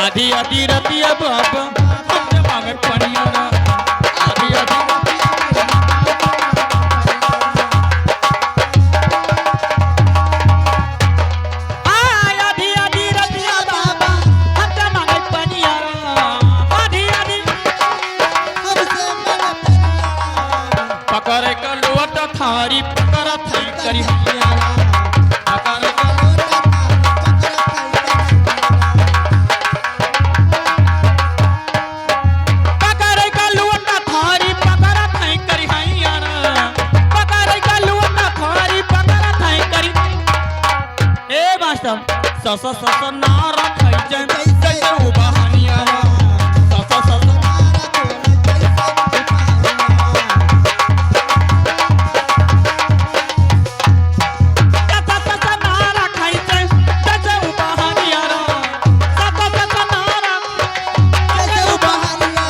आधी आधी रतिया बाबा हमरे मांगे पनिया रा आधी आधी आधी आधी रतिया बाबा हमरे मांगे पनिया रा आधी आधी पकड़े का लोट थारी पकड़ा थाई करी सस सस नारा खाई जैसे उबाहनिया सस सस नारा खाई जैसे उबाहनिया सस सस नारा जैसे उबाहनिया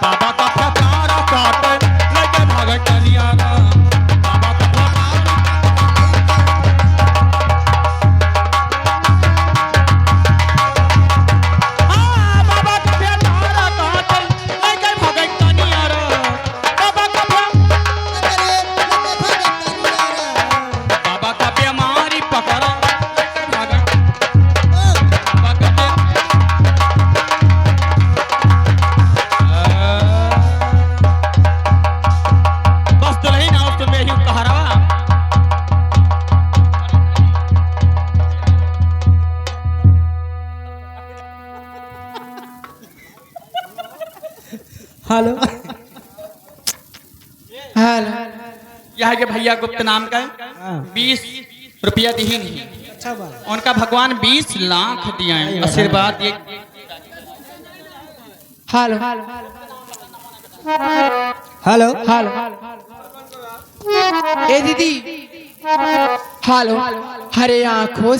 बाबा का प्यारा काटे लेके भागे कलिया बाबा का हेलो हेलो यह के भैया गुप्त नाम का 20 रुपया दी नहीं अच्छा बात उनका भगवान 20 लाख दिया है आशीर्वाद एक हेलो हेलो हेलो ए दीदी हेलो हरे आँखों